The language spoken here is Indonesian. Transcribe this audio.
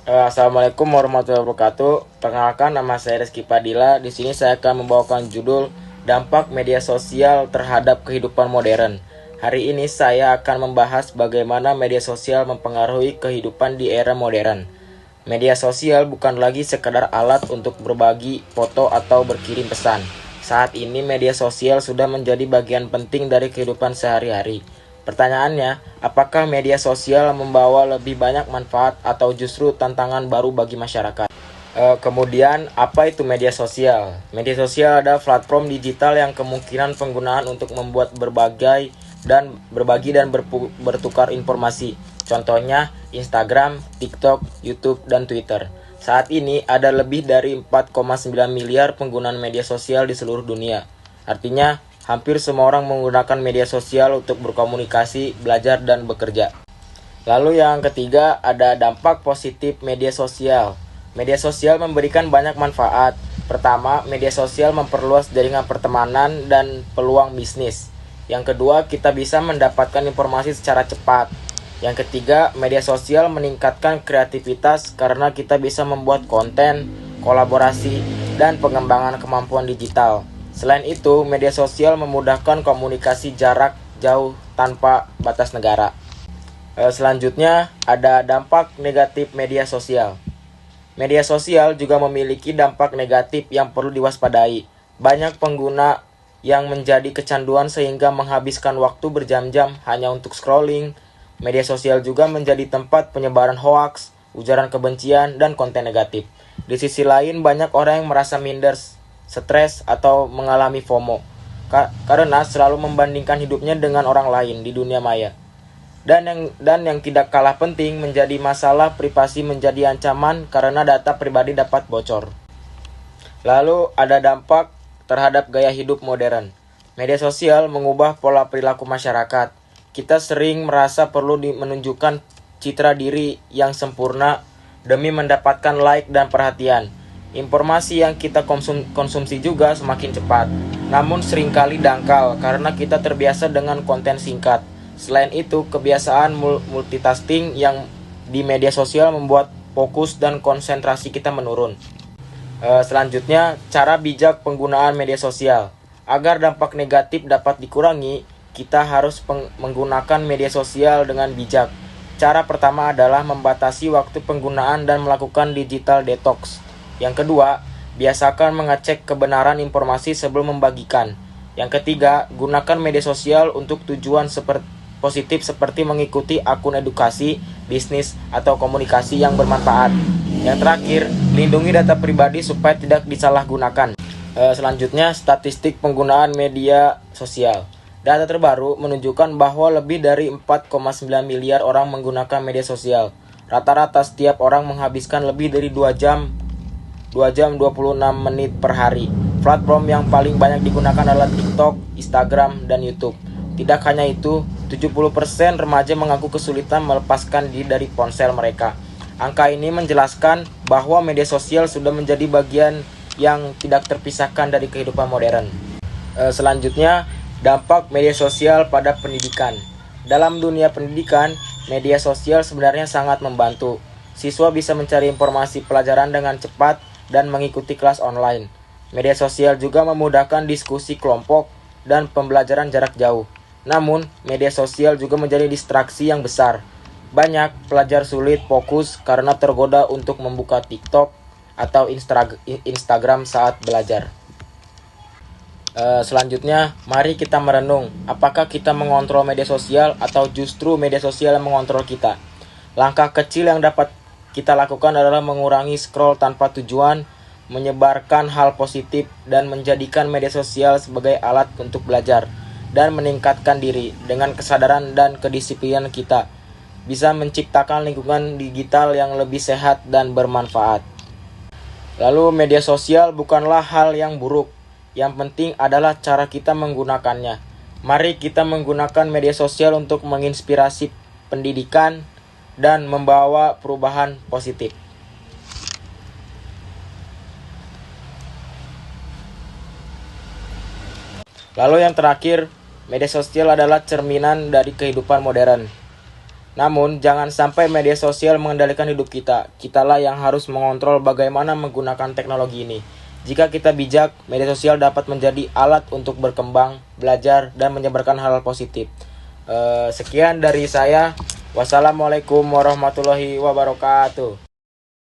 Assalamualaikum warahmatullahi wabarakatuh. Perkenalkan, nama saya Rizky Padilla. Di sini saya akan membawakan judul Dampak Media Sosial Terhadap Kehidupan Modern. Hari ini saya akan membahas bagaimana media sosial mempengaruhi kehidupan di era modern. Media sosial bukan lagi sekedar alat untuk berbagi foto atau berkirim pesan. Saat ini media sosial sudah menjadi bagian penting dari kehidupan sehari-hari. Pertanyaannya, apakah media sosial membawa lebih banyak manfaat atau justru tantangan baru bagi masyarakat? Kemudian, apa itu media sosial? Media sosial adalah platform digital yang kemungkinan penggunaan untuk membuat berbagi dan bertukar informasi. Contohnya, Instagram, TikTok, YouTube, dan Twitter. Saat ini ada lebih dari 4,9 miliar penggunaan media sosial di seluruh dunia. Artinya, hampir semua orang menggunakan media sosial untuk berkomunikasi, belajar, dan bekerja. Lalu yang ketiga, ada dampak positif media sosial. Media sosial memberikan banyak manfaat. Pertama, media sosial memperluas jaringan pertemanan dan peluang bisnis. Yang kedua, kita bisa mendapatkan informasi secara cepat. Yang ketiga, media sosial meningkatkan kreativitas karena kita bisa membuat konten, kolaborasi, dan pengembangan kemampuan digital. Selain itu, media sosial memudahkan komunikasi jarak jauh tanpa batas negara. Selanjutnya, ada dampak negatif media sosial. Media sosial juga memiliki dampak negatif yang perlu diwaspadai. Banyak pengguna yang menjadi kecanduan sehingga menghabiskan waktu berjam-jam hanya untuk scrolling. Media sosial juga menjadi tempat penyebaran hoaks, ujaran kebencian, dan konten negatif. Di sisi lain, banyak orang yang merasa minder, stres, atau mengalami FOMO karena selalu membandingkan hidupnya dengan orang lain di dunia maya. Dan yang tidak kalah penting, menjadi masalah privasi menjadi ancaman karena data pribadi dapat bocor. Lalu ada dampak terhadap gaya hidup modern. Media sosial mengubah pola perilaku masyarakat. Kita sering merasa perlu menunjukkan citra diri yang sempurna demi mendapatkan like dan perhatian. Informasi yang kita konsumsi juga semakin cepat, namun seringkali dangkal karena kita terbiasa dengan konten singkat. Selain itu, kebiasaan multitasking yang di media sosial membuat fokus dan konsentrasi kita menurun. Selanjutnya, cara bijak penggunaan media sosial. Agar dampak negatif dapat dikurangi, kita harus menggunakan media sosial dengan bijak. Cara pertama adalah membatasi waktu penggunaan dan melakukan digital detox. Yang kedua, biasakan mengecek kebenaran informasi sebelum membagikan. Yang ketiga, gunakan media sosial untuk tujuan positif seperti mengikuti akun edukasi, bisnis, atau komunikasi yang bermanfaat. Yang terakhir, lindungi data pribadi supaya tidak disalahgunakan. Selanjutnya, statistik penggunaan media sosial. Data terbaru menunjukkan bahwa lebih dari 4,9 miliar orang menggunakan media sosial. Rata-rata setiap orang menghabiskan lebih dari 2 jam 26 menit per hari. Platform yang paling banyak digunakan adalah TikTok, Instagram, dan YouTube. Tidak hanya itu, 70% remaja mengaku kesulitan melepaskan diri dari ponsel mereka. Angka ini menjelaskan bahwa media sosial sudah menjadi bagian yang tidak terpisahkan dari kehidupan modern. Selanjutnya, dampak media sosial pada pendidikan. Dalam dunia pendidikan, media sosial sebenarnya sangat membantu. Siswa bisa mencari informasi pelajaran dengan cepat dan mengikuti kelas online. Media sosial juga memudahkan diskusi kelompok dan pembelajaran jarak jauh. Namun, media sosial juga menjadi distraksi yang besar. Banyak pelajar sulit fokus karena tergoda untuk membuka TikTok atau Instagram saat belajar. Selanjutnya, mari kita merenung, apakah kita mengontrol media sosial atau justru media sosial yang mengontrol kita? Langkah kecil yang dapat kita lakukan adalah mengurangi scroll tanpa tujuan, menyebarkan hal positif, dan menjadikan media sosial sebagai alat untuk belajar dan meningkatkan diri. Dengan kesadaran dan kedisiplinan kita bisa menciptakan lingkungan digital yang lebih sehat dan bermanfaat. Lalu, media sosial bukanlah hal yang buruk. Yang penting adalah cara kita menggunakannya. Mari kita menggunakan media sosial untuk menginspirasi pendidikan dan membawa perubahan positif. Lalu yang terakhir, media sosial adalah cerminan dari kehidupan modern. Namun, jangan sampai media sosial mengendalikan hidup kita. Kitalah yang harus mengontrol bagaimana menggunakan teknologi ini. Jika kita bijak, media sosial dapat menjadi alat untuk berkembang, belajar, dan menyebarkan hal positif. Sekian dari saya. Wassalamualaikum warahmatullahi wabarakatuh.